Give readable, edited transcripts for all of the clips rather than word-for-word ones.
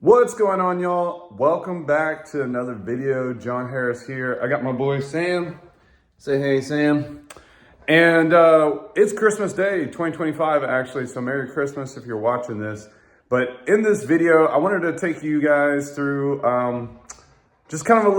What's going on, y'all? Welcome back to another video. John Harris here. I got my boy Sam. Say hey, Sam. And it's Christmas Day 2025 actually, so Merry Christmas if you're watching this. But in this video, I wanted to take you guys through just kind of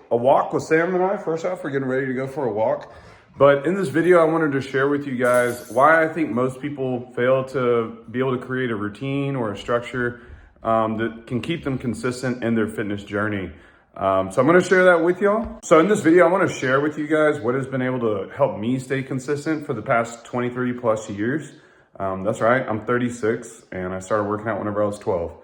a walk with Sam and I. First off, we're getting ready to go for a walk. But in this video, I wanted to share with you guys why I think most people fail to be able to create a routine or a structure that can keep them consistent in their fitness journey. So I'm going to share that with y'all. So in this video, I want to share with you guys what has been able to help me stay consistent for the past 23 plus years. That's right, I'm 36 and I started working out whenever I was 12.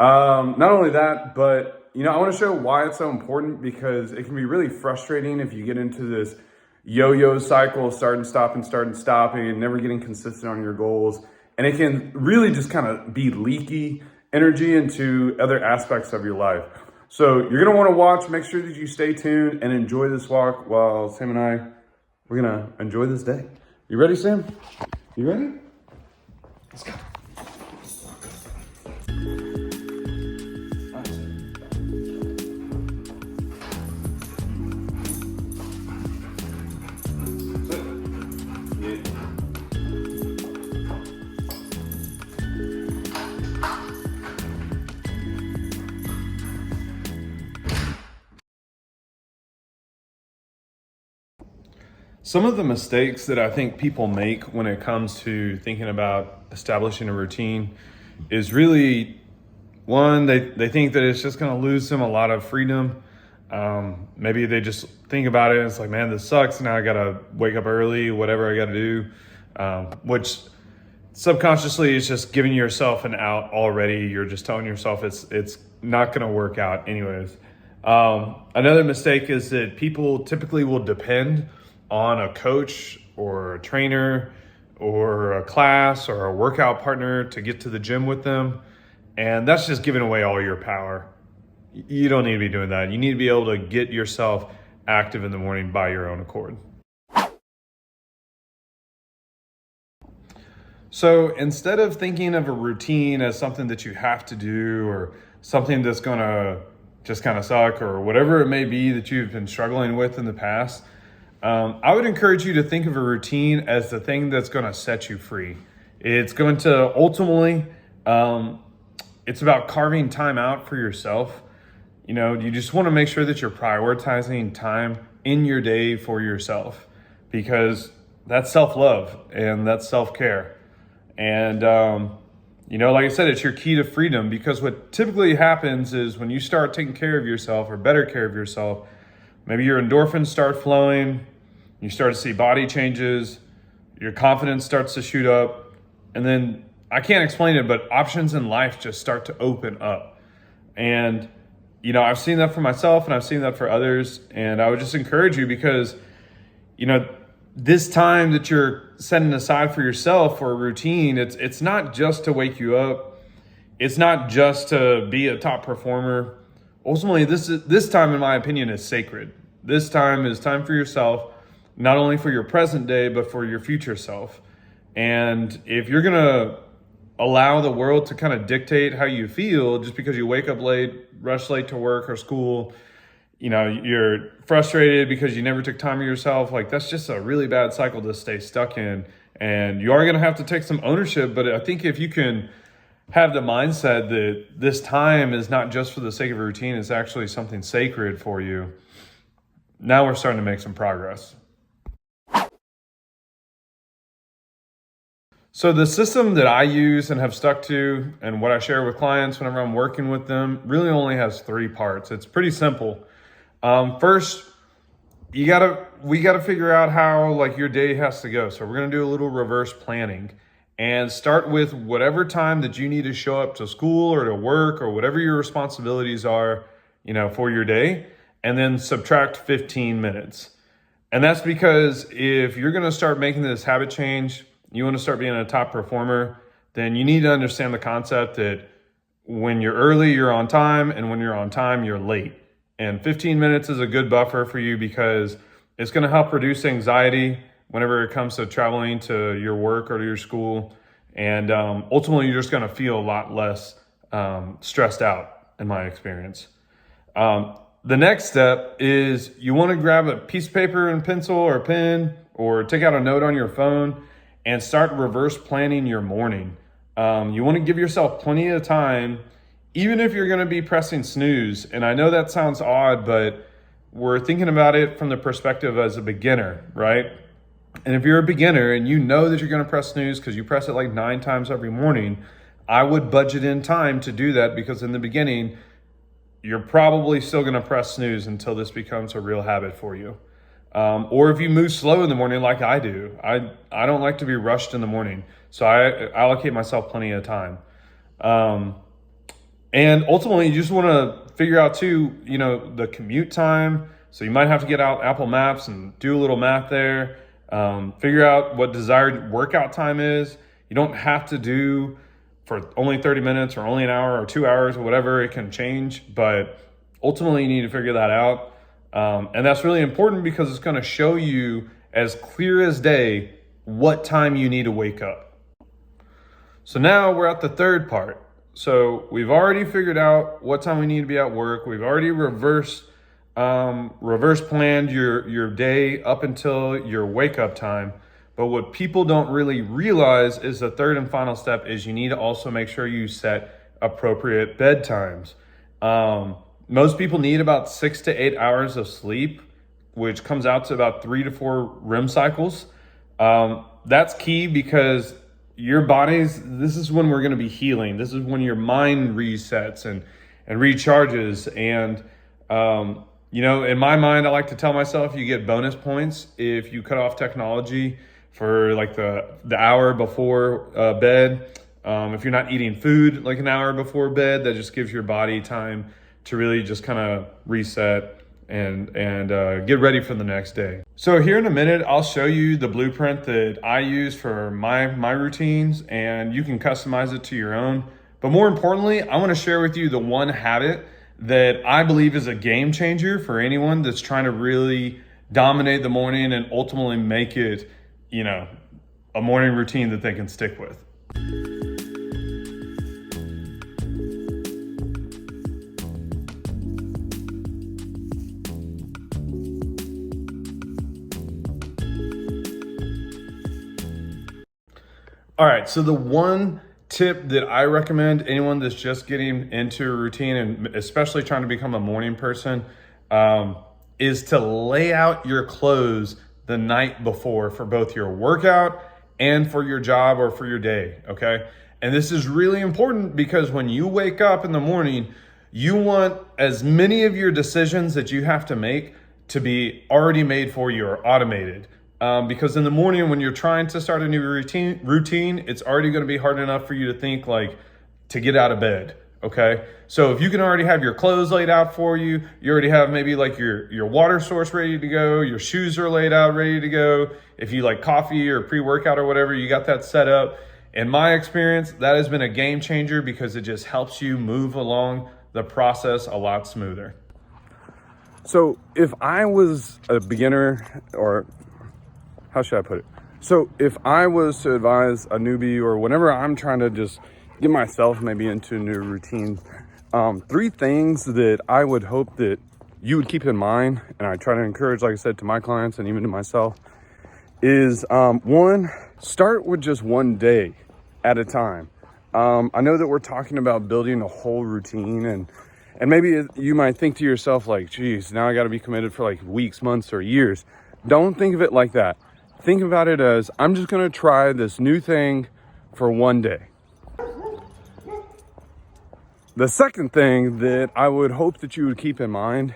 Not only that, but I want to show why it's so important, because it can be really frustrating if you get into this yo-yo cycle, starting, stopping, never getting consistent on your goals. And it can really just kind of be leaky energy into other aspects of your life. So you're going to want to watch, make sure that you stay tuned and enjoy this walk while Sam and we're going to enjoy this day. You ready, Sam? You ready? Let's go. Some of the mistakes that I think people make when it comes to thinking about establishing a routine is really, one, they think that it's just going to lose them a lot of freedom. Maybe they just think about it and it's like, man, this sucks. Now I got to wake up early, whatever I got to do, which subconsciously is just giving yourself an out already. You're just telling yourself it's not going to work out anyways. Another mistake is that people typically will depend on a coach or a trainer or a class or a workout partner to get to the gym with them. And that's just giving away all your power. You don't need to be doing that. You need to be able to get yourself active in the morning by your own accord. So instead of thinking of a routine as something that you have to do or something that's gonna just kind of suck or whatever it may be that you've been struggling with in the past, I would encourage you to think of a routine as the thing that's going to set you free. It's going to ultimately, it's about carving time out for yourself. You just want to make sure that you're prioritizing time in your day for yourself, because that's self-love and that's self-care. And, like I said, it's your key to freedom, because what typically happens is when you start taking care of yourself or better care of yourself, maybe your endorphins start flowing, you start to see body changes, your confidence starts to shoot up, and then I can't explain it, but options in life just start to open up. And, I've seen that for myself and I've seen that for others. And I would just encourage you, because, this time that you're setting aside for yourself for a routine, it's not just to wake you up. It's not just to be a top performer. Ultimately, this time, in my opinion, is sacred. This time is time for yourself, not only for your present day, but for your future self. And if you're gonna allow the world to kind of dictate how you feel just because you wake up late, rush late to work or school, you're frustrated because you never took time for yourself, like that's just a really bad cycle to stay stuck in. And you are gonna have to take some ownership, but I think if you can have the mindset that this time is not just for the sake of a routine, it's actually something sacred for you, now we're starting to make some progress. So the system that I use and have stuck to, and what I share with clients whenever I'm working with them, really only has 3 parts. It's pretty simple. First, we gotta figure out how your day has to go. So we're gonna do a little reverse planning and start with whatever time that you need to show up to school or to work or whatever your responsibilities are, for your day, and then subtract 15 minutes. And that's because if you're gonna start making this habit change, you want to start being a top performer, then you need to understand the concept that when you're early, you're on time, and when you're on time, you're late. And 15 minutes is a good buffer for you, because it's going to help reduce anxiety whenever it comes to traveling to your work or to your school. And ultimately, you're just going to feel a lot less stressed out in my experience. The next step is you want to grab a piece of paper and pencil or a pen, or take out a note on your phone and start reverse planning your morning. You want to give yourself plenty of time, even if you're going to be pressing snooze. And I know that sounds odd, but we're thinking about it from the perspective as a beginner, right? And if you're a beginner and you know that you're going to press snooze because you press it like 9 times every morning, I would budget in time to do that, because in the beginning, you're probably still going to press snooze until this becomes a real habit for you. Or if you move slow in the morning like I do, I don't like to be rushed in the morning. So I allocate myself plenty of time. And ultimately, you just want to figure out too, the commute time. So you might have to get out Apple Maps and do a little math there. Figure out what desired workout time is. You don't have to do for only 30 minutes or only an hour or 2 hours or whatever. It can change, but ultimately you need to figure that out. And that's really important because it's going to show you as clear as day what time you need to wake up. So now we're at the third part. So we've already figured out what time we need to be at work. We've already reverse planned your day up until your wake up time. But what people don't really realize is the third and final step is you need to also make sure you set appropriate bedtimes. Most people need about 6 to 8 hours of sleep, which comes out to about 3 to 4 REM cycles. That's key because your body's, this is when we're going to be healing. This is when your mind resets and recharges. And, in my mind, I like to tell myself you get bonus points if you cut off technology for like the hour before bed. If you're not eating food like an hour before bed, that just gives your body time to really just kind of reset and get ready for the next day. So here in a minute, I'll show you the blueprint that I use for my routines, and you can customize it to your own. But more importantly, I want to share with you the one habit that I believe is a game changer for anyone that's trying to really dominate the morning and ultimately make it, a morning routine that they can stick with. All right, so the one tip that I recommend anyone that's just getting into a routine and especially trying to become a morning person is to lay out your clothes the night before for both your workout and for your job or for your day, okay? And this is really important because when you wake up in the morning, you want as many of your decisions that you have to make to be already made for you or automated. Because in the morning when you're trying to start a new routine, it's already going to be hard enough for you to think to get out of bed. Okay. So if you can already have your clothes laid out for you, you already have maybe your water source ready to go, your shoes are laid out, ready to go. If you like coffee or pre-workout or whatever, you got that set up. In my experience, that has been a game changer because it just helps you move along the process a lot smoother. So if I was a beginner, or how should I put it? So if I was to advise a newbie or whenever I'm trying to just get myself maybe into a new routine, 3 things that I would hope that you would keep in mind, and I try to encourage, like I said, to my clients and even to myself, is 1, start with just one day at a time. I know that we're talking about building a whole routine, and maybe you might think to yourself geez, now I got to be committed for weeks, months, or years. Don't think of it like that. Think about it as, I'm just going to try this new thing for one day. The second thing that I would hope that you would keep in mind,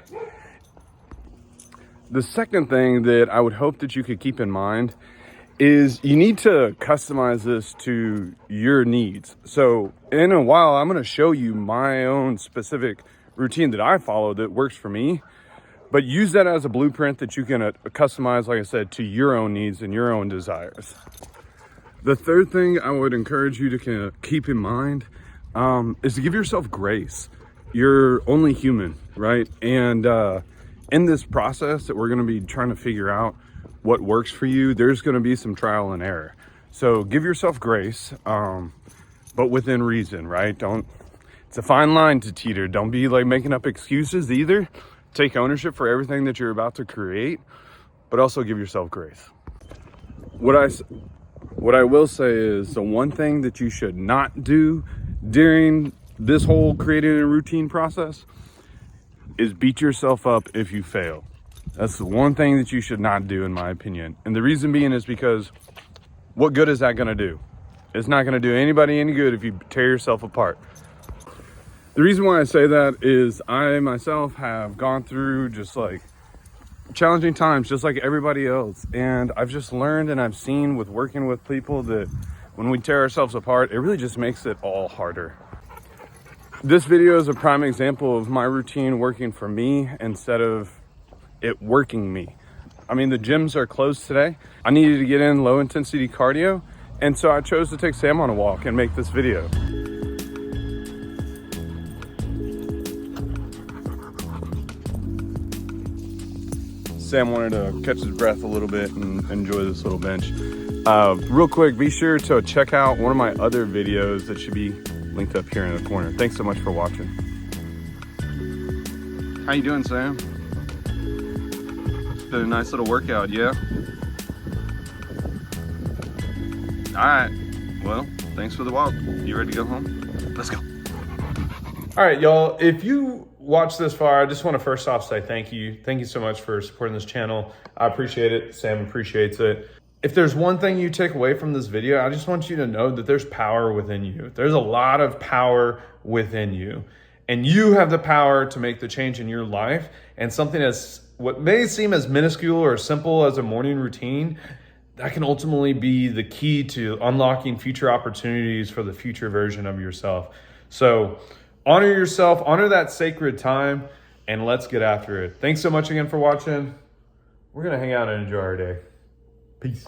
is you need to customize this to your needs. So in a while, I'm going to show you my own specific routine that I follow that works for me. But use that as a blueprint that you can customize, like I said, to your own needs and your own desires. The third thing I would encourage you to keep in mind is to give yourself grace. You're only human, right? And in this process that we're going to be trying to figure out what works for you, there's going to be some trial and error. So give yourself grace, but within reason, right? Don't It's a fine line to teeter. Don't be like making up excuses either. Take ownership for everything that you're about to create, but also give yourself grace. What I will say is the one thing that you should not do during this whole creating a routine process is beat yourself up if you fail. That's the one thing that you should not do, in my opinion. And the reason being is because what good is that gonna do? It's not gonna do anybody any good if you tear yourself apart. The reason why I say that is I myself have gone through just like challenging times, just like everybody else. And I've just learned and I've seen with working with people that when we tear ourselves apart, it really just makes it all harder. This video is a prime example of my routine working for me instead of it working me. I mean, the gyms are closed today. I needed to get in low intensity cardio. And so I chose to take Sam on a walk and make this video. Sam wanted to catch his breath a little bit and enjoy this little bench. Real quick, be sure to check out one of my other videos that should be linked up here in the corner. Thanks so much for watching. How you doing, Sam? Did a nice little workout, yeah? All right, well, thanks for the walk. You ready to go home? Let's go. All right, y'all, if you watched this far, I just want to first off say thank you. Thank you so much for supporting this channel. I appreciate it. Sam appreciates it. If there's one thing you take away from this video, I just want you to know that there's power within you. There's a lot of power within you. And you have the power to make the change in your life. And something as what may seem as minuscule or simple as a morning routine, that can ultimately be the key to unlocking future opportunities for the future version of yourself. So honor yourself, honor that sacred time, and let's get after it. Thanks so much again for watching. We're gonna hang out and enjoy our day. Peace.